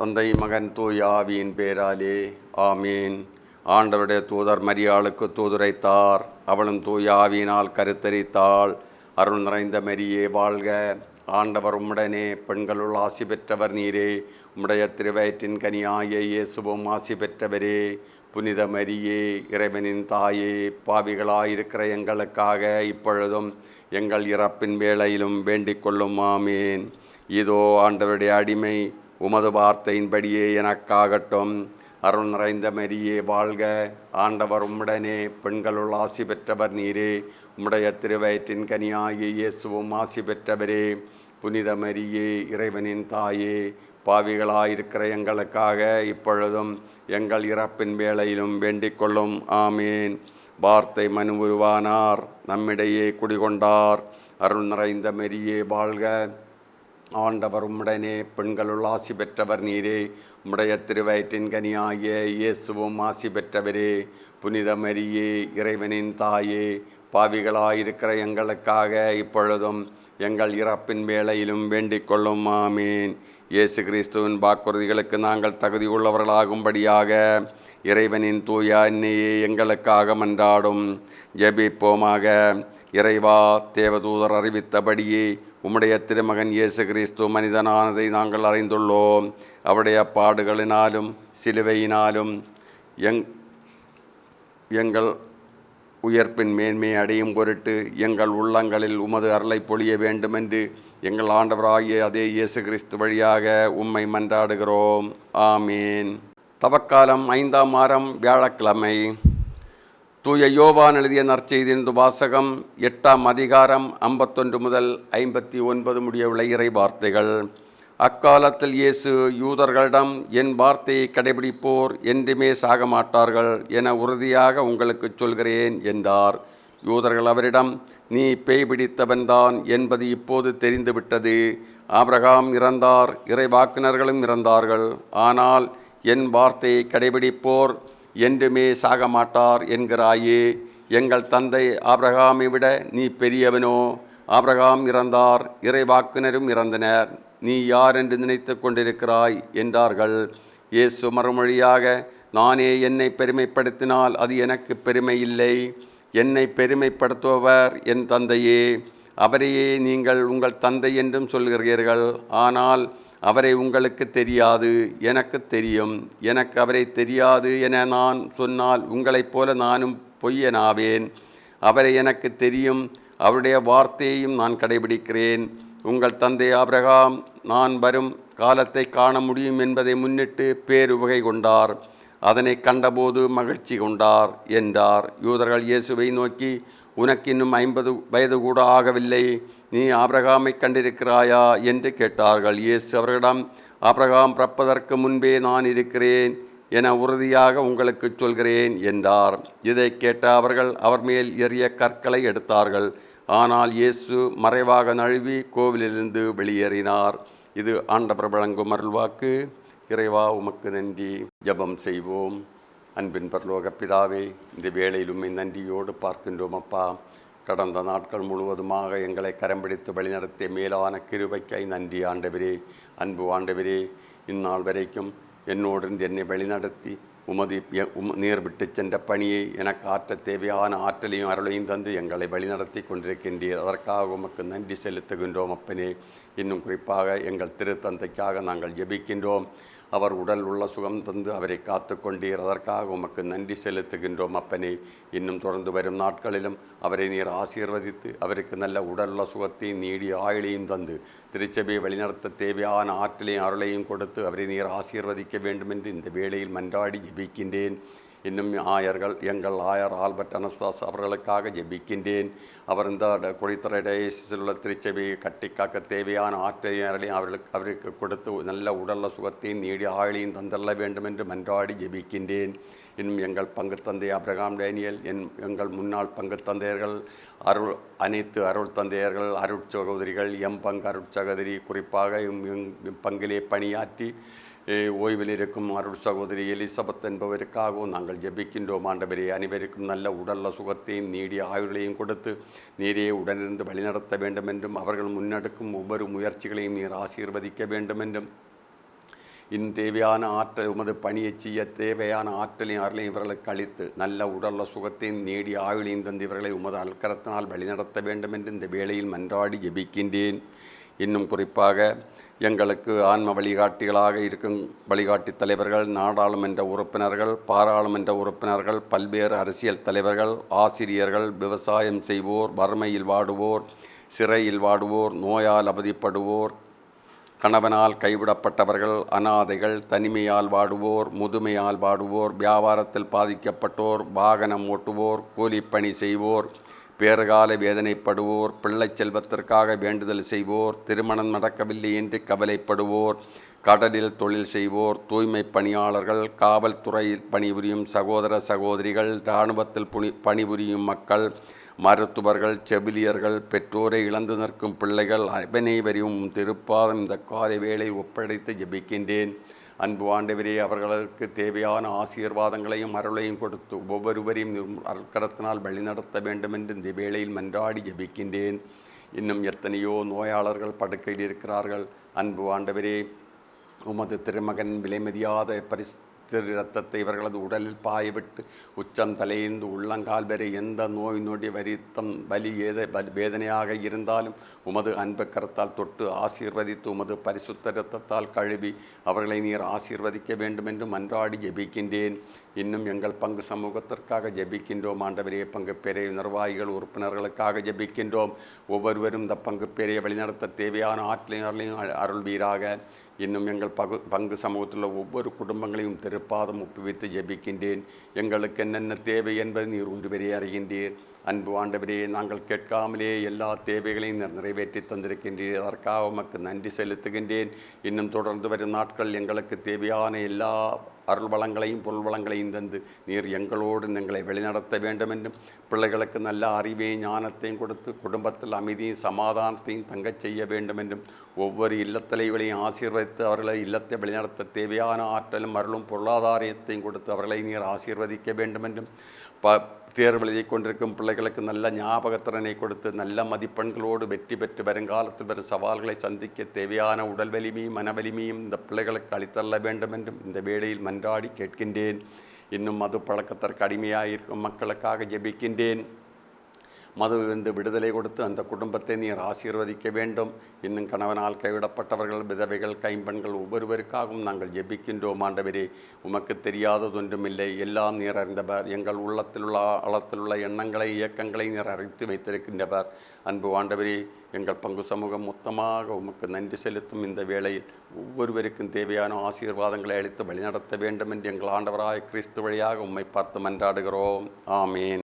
தந்தை மகன் தூய் ஆவியின் பேராலே ஆமீன். ஆண்டவருடைய தூதர் மரியாளுக்கு தூதுரைத்தார். அவளும் தூய் ஆவியினால் கருத்தரித்தாள். அருள் நிறைந்த மரியே வாழ்க, ஆண்டவர் உம்முடனே, பெண்களுள் ஆசி பெற்றவர் நீரே. உம்முடைய திருவயிற்றின் கனியாகிய இயேசுவும் ஆசி பெற்றவரே. புனித மரியே, இறைவனின் தாயே, பாவிகளாயிருக்கிற எங்களுக்காக இப்பொழுதும் எங்கள் இறப்பின் வேளையிலும் வேண்டிக் கொள்ளும். ஆமீன். இதோ ஆண்டவருடைய அடிமை, உமது வார்த்தையின்படியே எனக்காகட்டும். அருள் நிறைந்த மரியே வாழ்க, ஆண்டவர் உம்முடனே, பெண்களுள் ஆசி பெற்றவர் நீரே. உம்முடைய திருவயிற்றின் கனியாகிய இயேசுவும் ஆசி பெற்றவரே. புனித மரியே, இறைவனின் தாயே, பாவிகளாயிருக்கிற எங்களுக்காக இப்பொழுதும் எங்கள் இறப்பின் வேளையிலும் வேண்டிக் கொள்ளும். ஆமீன். வார்த்தை மனு உருவானார், நம்மிடையே குடிகொண்டார். அருள் நிறைந்த மரியே வாழ்க, ஆண்டவர் உம்முடனே, பெண்களுள் ஆசி பெற்றவர் நீரே. உம்முடைய திருவயிற்றின் கனியாகிய இயேசுவும் ஆசி பெற்றவரே. புனித மரியே, இறைவனின் தாயே, பாவிகளாயிருக்கிற எங்களுக்காக இப்பொழுதும் எங்கள் இறப்பின் வேளையிலும் வேண்டிக் கொள்ளும். ஆமீன். இயேசு கிறிஸ்துவின் வாக்குறுதிகளுக்கு நாங்கள் தகுதி உள்ளவர்களாகும்படியாக இறைவனின் தூய அன்னையே எங்களுக்காக மன்றாடும். ஜெபிப்போமாக. இறைவா, தேவதூதர் அறிவித்தபடியே உம்முடைய திருமகன் இயேசு கிறிஸ்து மனிதனானதை நாங்கள் அறிந்துள்ளோம். அவருடைய பாடுகளினாலும் சிலுவையினாலும் எங்கள் உயர்ப்பின் மேன்மை அடையும் பொருட்டு எங்கள் உள்ளங்களில் உமது அருளை பொழிய வேண்டுமென்று எங்கள் ஆண்டவராகிய அதே இயேசு கிறிஸ்து வழியாக உம்மை மன்றாடுகிறோம். ஆமீன். தவக்காலம் 5ஆம் வாரம், வியாழக்கிழமை. தூய யோவான் எழுதிய நற்செய்தியிலிருந்து வாசகம். 8ஆம் அதிகாரம் 51 முதல் 59 முடியவுள்ள இறை வார்த்தைகள். அக்காலத்தில் இயேசு யூதர்களிடம், என் வார்த்தையை கடைபிடிப்போர் என்றுமே சாக மாட்டார்கள் என உறுதியாக உங்களுக்கு சொல்கிறேன் என்றார். யூதர்கள் அவரிடம், நீ பேய் பிடித்தவன்தான் என்பது இப்போது தெரிந்துவிட்டது. ஆபிரகாம் இறந்தார், இறைவாக்கினர்களும் இறந்தார்கள். ஆனால் என் வார்த்தையை கடைபிடிப்போர் என்றுமே சாக மாட்டார் என்கிறாயே. எங்கள் தந்தை ஆபிரகாமை விட நீ பெரியவனோ? ஆபிரகாம் இறந்தார், இறைவாக்கினரும் இறந்தனர். நீ யார் என்று நினைத்து கொண்டிருக்கிறாய் என்றார்கள். இயேசு மறுமொழியாக, நானே என்னை பெருமைப்படுத்தினால் அது எனக்கு பெருமை இல்லை. என்னை பெருமைப்படுத்துபவர் என் தந்தையே. அவரையே நீங்கள் உங்கள் தந்தை என்றும் சொல்கிறீர்கள். ஆனால் அவரை உங்களுக்கு தெரியாது, எனக்கு தெரியும். எனக்கு அவரை தெரியாது என நான் சொன்னால் உங்களைப் போல நானும் பொய்யனாவேன். அவரை எனக்கு தெரியும், அவருடைய வார்த்தையையும் நான் கடைபிடிக்கிறேன். உங்கள் தந்தை ஆபிரகாம் நான் வரும் காலத்தை காண முடியும் என்பதை முன்னிட்டு பேருவகை கொண்டார். அதனை கண்டபோது மகிழ்ச்சி கொண்டார் என்றார். யூதர்கள் இயேசுவை நோக்கி, உனக்கு இன்னும் 50 வயது கூட ஆகவில்லை, நீ ஆபிரகாமை கண்டிருக்கிறாயா என்று கேட்டார்கள். இயேசு அவர்களிடம், ஆபிரகாம் பிறப்பதற்கு முன்பே நான் இருக்கிறேன் என உறுதியாக உங்களுக்கு சொல்கிறேன் என்றார். இதை கேட்ட அவர்கள் அவர் மேல் எறிய கற்களை எடுத்தார்கள். ஆனால் இயேசு மறைவாக நழுவி கோவிலிலிருந்து வெளியேறினார். இது ஆண்டவர் வழங்கும் அருள்வாக்கு. இறைவா, உமக்கு நன்றி. ஜெபம் செய்வோம். அன்பின் பரலோக பிதாவே, இந்த வேளையிலும் நன்றியோடு பார்க்கின்றோம் அப்பா. கடந்த நாட்கள் முழுவதுமாக எங்களை கரம் பிடித்து வழிநடத்திய மேலான கிருபைக்காய் நன்றி ஆண்டவரே. அன்பு ஆண்டவரே, இந்நாள் வரைக்கும் என்னோடு என்னை வழிநடத்தி உமது நீர் விட்டு சென்ற பணியை எனக்கு ஆற்ற தேவையான ஆற்றலையும் அருளையும் தந்து எங்களை வழிநடத்தி கொண்டிருக்கின்றீர். அதற்காக உமக்கு நன்றி செலுத்துகின்றோம் அப்பனே. இன்னும் குறிப்பாக எங்கள் திருத்தந்தைக்காக நாங்கள் ஜெபிக்கின்றோம். அவர் உடல் உள்ள சுகம் தந்து அவரை காத்து கொண்டீர். அதற்காக உமக்கு நன்றி செலுத்துகின்றோம் அப்பனே. இன்னும் தொடர்ந்து வரும் நாட்களிலும் அவரை நீர் ஆசீர்வதித்து அவருக்கு நல்ல உடலுள்ள சுகத்தையும் நீடிய ஆயுளையும் தந்து திருச்சபையை வழிநடத்த தேவையான ஆற்றலையும் அருளையும் கொடுத்து அவரை நீர் ஆசீர்வதிக்க வேண்டும் என்று இந்த வேளையில் மன்றாடி ஜெபிக்கின்றேன். இன்னும் எங்கள் ஆயர் ஆல்பர்ட் அனஸ்தாஸ் அவர்களுக்காக ஜெபிக்கின்றேன். அவர் இந்த குடித்தர டயசிஸில் உள்ள திருச்சபையை கட்டிக்காக்க தேவையான ஆற்றலையும் அவருக்கு கொடுத்து நல்ல உடல்ல சுகத்தையும் நீடிய ஆயுளையும் தந்தள்ள வேண்டும் என்று மன்றாடி ஜெபிக்கின்றேன். இன்னும் எங்கள் பங்கு தந்தை ஆபிரகாம் டேனியல், எங்கள் முன்னாள் பங்கு தந்தையர்கள், அனைத்து அருள் தந்தையர்கள், அருட்சகோதரிகள், பங்கு அருட்சகோதரி, குறிப்பாக பங்கிலே பணியாற்றி ஓய்வில் இருக்கும் அருள் சகோதரி எலிசபெத் என்பவருக்காகவும் நாங்கள் ஜெபிக்கின்றோம் ஆண்டவரே. அனைவருக்கும் நல்ல உடல்ல சுகத்தையும் நீடிய ஆயுளையும் கொடுத்து நீரே உடனிருந்து வழிநடத்த வேண்டும் என்றும் அவர்கள் முன்னெடுக்கும் ஒவ்வொரு முயற்சிகளையும் நீர் ஆசீர்வதிக்க வேண்டும் என்றும் தேவையான ஆற்றல் உமது பணியை செய்ய தேவையான ஆற்றலையும் அருளையும் இவர்களுக்கு அளித்து நல்ல உடல்ல சுகத்தையும் நேடி ஆயுளையும் தந்து இவர்களை உமது அல்கரத்தினால் வழிநடத்த வேண்டும் என்று இந்த வேளையில் மன்றாடி ஜெபிக்கின்றேன். இன்னும் குறிப்பாக எங்களுக்கு ஆன்ம வழிகாட்டிகளாக இருக்கும் வழிகாட்டி தலைவர்கள், நாடாளுமன்ற உறுப்பினர்கள், பாராளுமன்ற உறுப்பினர்கள், பல்வேறு அரசியல் தலைவர்கள், ஆசிரியர்கள், விவசாயம் செய்வோர், வறுமையில் வாடுவோர், சிறையில் வாடுவோர், நோயால் அவதிப்படுவோர், கணவனால் கைவிடப்பட்டவர்கள், அனாதைகள், தனிமையால் வாடுவோர், முதுமையால் வாடுவோர், வியாபாரத்தில் பாதிக்கப்பட்டோர், வாகனம் ஓட்டுவோர், கூலிப்பணி செய்வோர், பேறுகால வேதனைப்படுவோர், பிள்ளை செல்வத்திற்காக வேண்டுதல் செய்வோர், திருமணம் நடக்கவில்லை என்று கவலைப்படுவோர், கடலில் தொழில் செய்வோர், தூய்மை பணியாளர்கள், காவல்துறையில் பணிபுரியும் சகோதர சகோதரிகள், இராணுவத்தில் பணிபுரியும் மக்கள், மருத்துவர்கள், செவிலியர்கள், பெற்றோரை இழந்து நிற்கும் பிள்ளைகள் அனைவரையும் திருப்பாதம் இந்த காலை வேளை ஒப்படைத்து ஜெபிக்கின்றேன். அன்பு ஆண்டவரே, அவர்களுக்கு தேவையான ஆசீர்வாதங்களையும் அருளையும் கொடுத்து ஒவ்வொருவரையும் அற்கரத்தினால் வழிநடத்த வேண்டும் என்று இந்த வேளையில் மன்றாடி ஜெபிக்கின்றேன். இன்னும் எத்தனையோ நோயாளர்கள் படுக்கையில் இருக்கிறார்கள். அன்பு ஆண்டவரே, உமது திருமகன் விலைமதியாத இரத்தத்தை இவர்களது உடலில் பாயவிட்டு உச்சம் தலையிருந்து உள்ளங்கால் வரை எந்த நோய் நொடி வலி வேதனையாக இருந்தாலும் உமது அன்பு கரத்தால் தொட்டு ஆசீர்வதித்து உமது பரிசுத்த இரத்தத்தால் கழுவி அவர்களை நீர் ஆசீர்வதிக்க வேண்டும் என்று மன்றாடி ஜெபிக்கின்றேன். இன்னும் எங்கள் பங்கு சமூகத்திற்காக ஜெபிக்கின்றோம். ஆண்டவரே, பங்கு பெரிய நிர்வாகிகள் உறுப்பினர்களுக்காக ஜெபிக்கின்றோம். ஒவ்வொருவரும் இந்த பங்கு பெரிய வழிநடத்த தேவையான ஆற்றலையும் அருள்வீராக. இன்னும் எங்கள் பங்கு சமூகத்தில் ஒவ்வொரு குடும்பங்களையும் திருப்பாதம் ஒப்புவித்து ஜெபிக்கின்றேன். எங்களுக்கு என்னென்ன தேவை என்பதை நீர் ஒருவரே அறிகின்றீர். அன்பு ஆண்டவரே, நாங்கள் கேட்காமலே எல்லா தேவைகளையும் நிறைவேற்றி தந்திருக்கின்றீர். அதற்காக உமக்கு நன்றி செலுத்துகின்றேன். இன்னும் தொடர்ந்து வரும் நாட்கள் எங்களுக்கு தேவையான எல்லா அருள் வளங்களையும் பொருள் வளங்களையும் தந்து நீர் எங்களோடு எங்களை வழிநடத்த வேண்டும் என்றும், பிள்ளைகளுக்கு நல்ல அறிவையும் ஞானத்தையும் கொடுத்து குடும்பத்தில் அமைதியும் சமாதானத்தையும் தங்கச் செய்ய வேண்டும் என்றும், ஒவ்வொரு இல்லத்தலைகளையும் ஆசீர்வதித்து அவர்களை இல்லத்தை வழிநடத்த தேவையான ஆற்றலும் அருளும் பொருளாதாரத்தையும் கொடுத்து அவர்களை நீர் ஆசீர்வதிக்க வேண்டும் என்றும், தேர்வு எழுதி கொண்டிருக்கும் பிள்ளைகளுக்கு நல்ல ஞாபகத்திறனை கொடுத்து நல்ல மதிப்பெண்களோடு வெற்றி பெற்று வருங்காலத்தில் வரும் சவால்களை சந்திக்க தேவையான உடல் வலிமையும் மன வலிமையும் இந்த பிள்ளைகளுக்கு அளித்தள்ள வேண்டும் என்றும் இந்த வேளையில் மன்றாடி கேட்கின்றேன். இன்னும் மது பழக்கத்திற்கு அடிமையாக இருக்கும் மக்களுக்காக ஜெபிக்கின்றேன். மதுவிலிருந்து விடுதலை கொடுத்து அந்த குடும்பத்தை நீர் ஆசீர்வதிக்க வேண்டும். இன்னும் கணவனால் கைவிடப்பட்டவர்கள், விதவைகள், கைம்பெண்கள் ஒவ்வொருவருக்காகவும் நாங்கள் ஜெபிக்கின்றோம். ஆண்டவரே, உமக்கு தெரியாததொன்றுமில்லை. எல்லாம் நீர் அறிந்தவர். எங்கள் ஆழத்திலுள்ள எண்ணங்களை இயக்கங்களை நீர் அறித்து வைத்திருக்கின்றவர். அன்பு ஆண்டவரே, எங்கள் பங்கு சமூகம் மொத்தமாக உமக்கு நன்றி செலுத்தும் இந்த வேளையில் ஒவ்வொருவருக்கும் தேவையான ஆசீர்வாதங்களை அளித்து வழிநடத்த வேண்டும் என்று எங்கள் ஆண்டவராய் கிறிஸ்து வழியாக உம்மை பார்த்து மன்றாடுகிறோம். ஆமேன்.